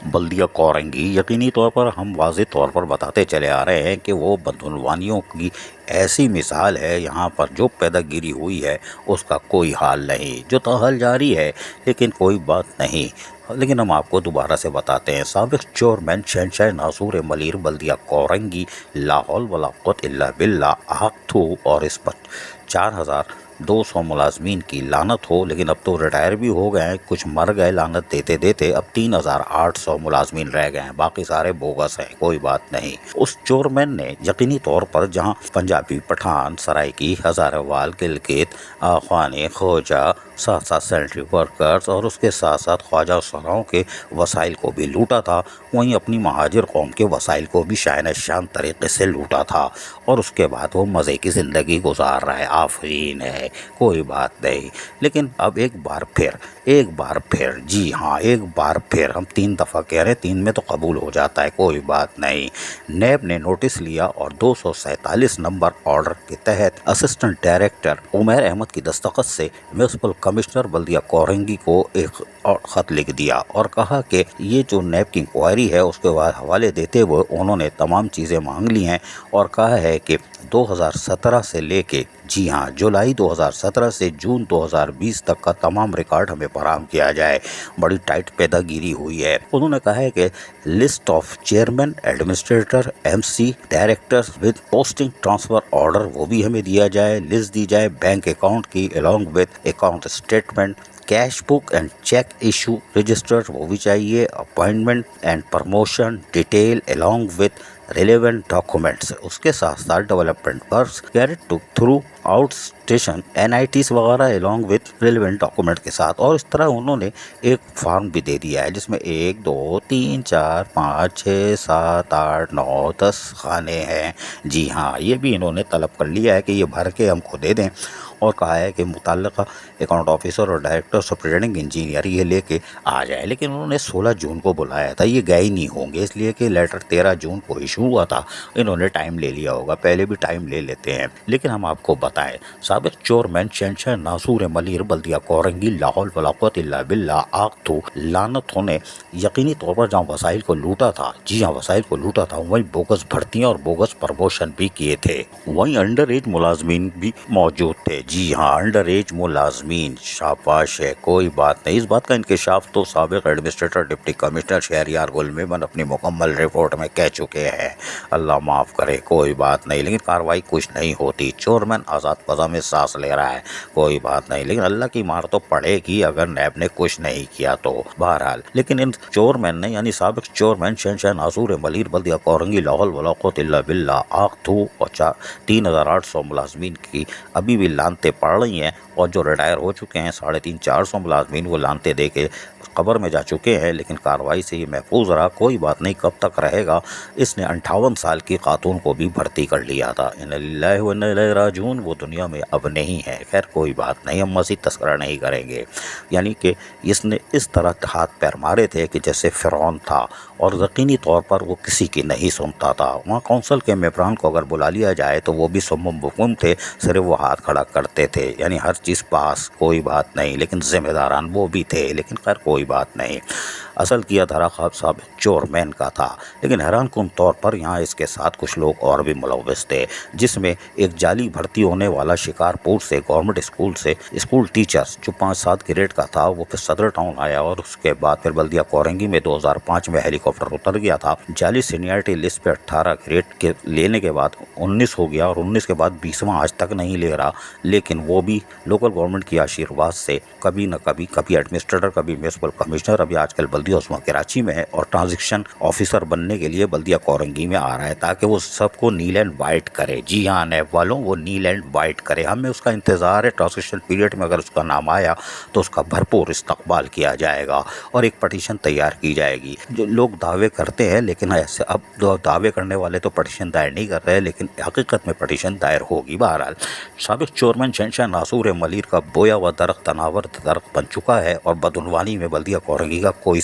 بلدیہ کورنگی یقینی طور پر ہم واضح طور پر بتاتے چلے آ رہے ہیں کہ وہ بدعنوانیوں کی ایسی مثال ہے یہاں پر جو پیدا گیری ہوئی ہے اس کا کوئی حال نہیں، جو تاحال جاری ہے لیکن کوئی بات نہیں۔ لیکن ہم آپ کو دوبارہ سے بتاتے ہیں، سابق چیئرمین شہنشاہ ناصور ملیر بلدیہ کورنگی لا حول ولا قوت الا باللہ آگ تھو، اور اس پر 4200 ملازمین کی لعنت ہو۔ لیکن اب تو ریٹائر بھی ہو گئے ہیں، کچھ مر گئے لعنت دیتے دیتے، اب 3800 ملازمین رہ گئے ہیں، باقی سارے بوگس ہیں، کوئی بات نہیں۔ اس چیئرمین نے یقینی طور پر جہاں پنجابی، پٹھان، سرائکی، ہزارہ وال، گلگت، آخوانی، کھوجا، ساتھ ساتھ سینٹری ورکرز اور اس کے ساتھ ساتھ خواجہ سراؤں کے وسائل کو بھی لوٹا تھا، وہیں اپنی مہاجر قوم کے وسائل کو بھی شائن شان طریقے سے لوٹا تھا، اور اس کے بعد وہ مزے کی زندگی گزار رہا ہے، آفرین ہے، کوئی بات نہیں۔ لیکن اب ایک بار پھر جی ہاں ایک بار پھر، ہم 3 دفعہ کہہ رہے ہیں، 3 میں تو قبول ہو جاتا ہے، کوئی بات نہیں۔ نیب نے نوٹس لیا اور 247 نمبر آرڈر کے تحت اسسٹنٹ ڈائریکٹر عمیر احمد کی دستخط سے میونسپل کمشنر بلدیہ کورنگی کو ایک خط لکھ دیا اور کہا کہ یہ جو نیب کی انکوائری ہے اس کے بعد حوالے دیتے ہوئے انہوں نے تمام چیزیں مانگ لی ہیں، اور کہا ہے کہ 2017 سے لے کے جی ہاں جولائی 2017 سے جون 2020 تک کا تمام ریکارڈ ہمیں فراہم کیا جائے۔ بڑی ٹائٹ پیدا گیری ہوئی ہے۔ انہوں نے کہا ہے کہ list of chairman, administrator, M C, director with posting transfer order وہ بھی ہمیں دیا جائے، لسٹ دی جائے بینک اکاؤنٹ کی along with account statement, cash book and cheque issue register وہ بھی چاہیے، appointment and promotion detail along with relevant documents, اس کے ساتھ ساتھ development works carried through out station NITs وغیرہ along with ریلیونٹ ڈاکومنٹ کے ساتھ، اور اس طرح انہوں نے ایک فارم بھی دے دیا ہے جس میں 1 2 3 4 5 6 7 8 9 10 خانے ہیں۔ جی ہاں یہ بھی انہوں نے طلب کر لیا ہے کہ یہ بھر کے ہم کو دے دیں، اور کہا ہے کہ متعلقہ اکاؤنٹ آفیسر اور ڈائریکٹر سپرنٹینڈنگ انجینئر یہ لے کے آ جائے۔ لیکن انہوں نے 16 جون کو بلایا تھا، یہ گئے نہیں ہوں گے، اس لیے کہ لیٹر 13 جون کو ایشو ہوا تھا، انہوں نے ٹائم لے لیا ہوگا، پہلے بھی ٹائم لے لیتے ہیں۔ لیکن ہم آپ کو بتائیں، سابق چیئرمین شہنشاہ ناصور ملیر بلدیہ کورنگی لا حول ولا قوت الا باللہ آگ تھو لعنتوں نے یقینی طور پر جہاں وسائل کو لوٹا تھا، جی ہاں وسائل کو لوٹا تھا، وہیں بوگس بھرتیاں اور بوگس پرموشن بھی کیے تھے، وہیں انڈر ایج ملازمین بھی موجود تھے۔ جی ہاں انڈر ایج ملازمین، شاباش ہے، کوئی بات نہیں۔ اس بات کا انکشاف تو سابق ایڈمنسٹریٹر ڈپٹی کمشنر شہریار گل میمن اپنی مکمل رپورٹ میں کہہ چکے ہیں، اللہ معاف کرے، کوئی بات نہیں۔ لیکن کارروائی کچھ نہیں ہوتی، چیئرمین آزاد فضا میں سانس لے رہا ہے، کوئی بات نہیں۔ لیکن اللہ کی مار تو پڑے گی اگر نیب نے کچھ نہیں کیا تو، بہرحال۔ لیکن ان چیئرمین نے یعنی سابق چیئرمین شہنشاہ ناصور ملیر بلدیہ کورنگی لا حول ولا قوت الا باللہ آگ تھو، اور 3800 ملازمین کی ابھی بھی لانتیں پڑ رہی ہیں، اور جو ریٹائر ہو چکے ہیں 350 400 ملازمین وہ لانتیں دے کے قبر میں جا چکے ہیں، لیکن کارروائی سے یہ محفوظ رہا، کوئی بات نہیں، کب تک رہے گا۔ اس نے 58 سال کی خاتون کو بھی بھرتی کر لیا تھا، انا للہ و انا الیہ راجعون، وہ دنیا میں اب نہیں ہے، خیر کوئی بات نہیں، ہم مزید تذکرہ نہیں کریں گے۔ یعنی کہ اس نے اس طرح ہاتھ پیر مارے تھے کہ جیسے فرعون تھا، اور یقینی طور پر وہ کسی کی نہیں سنتا تھا۔ وہاں کونسل کے ممبران کو اگر بلا لیا جائے تو وہ بھی صم بکم تھے، صرف وہ ہاتھ کھڑا کرتے تھے، یعنی ہر چیز پاس، کوئی بات نہیں، لیکن ذمہ داران وہ بھی تھے، لیکن خیر کوئی بات نہیں۔ اصل کیا دھرا خواب سابق چیئرمین کا تھا، لیکن حیران کن طور پر یہاں اس کے ساتھ کچھ لوگ اور بھی ملوث تھے، جس میں ایک جعلی بھرتی ہونے والا شکارپور سے گورنمنٹ اسکول سے اسکول ٹیچر جو 5-7 گریڈ کا تھا، وہ پھر صدر ٹاؤن آیا، اور اس کے بعد پھر بلدیہ کورنگی میں 2005 میں ہیلی کاپٹر اتر گیا تھا، جعلی سینئرٹی لسٹ پہ 18 گریڈ کے لینے کے بعد 19 ہو گیا، اور 19 کے بعد 20واں آج تک نہیں لے رہا، لیکن وہ بھی لوکل گورنمنٹ کی آشیرواد سے کبھی نہ کبھی ایڈمنسٹریٹر، کبھی میونسپل کمشنر، ابھی آج کل بلدیہ عثمہ کراچی میں ہے، اور ٹرانزیکشن آفیسر بننے کے لیے بلدیہ کورنگی میں آ رہا ہے تاکہ وہ سب کو نیل اینڈ وائٹ کرے۔ جی ہاں نیب والوں، وہ نیل اینڈ وائٹ کرے، ہمیں اس کا انتظار ہے۔ ٹرانزیکشن پیریڈ میں اگر اس کا نام آیا تو اس کا بھرپور استقبال کیا جائے گا، اور ایک پٹیشن تیار کی جائے گی۔ جو لوگ دعوے کرتے ہیں، لیکن ایسے اب دعوے کرنے والے تو پٹیشن دائر نہیں کر رہے، لیکن حقیقت میں پٹیشن دائر ہوگی۔ بہرحال سابق چیئرمین شہنشاہ ناصور ملیر کا بویا ہوا درخت تناور درخت بن چکا ہے، اور بدعنوانی میں بلدیہ کورنگی کا کوئی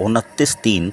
29/3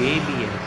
KBS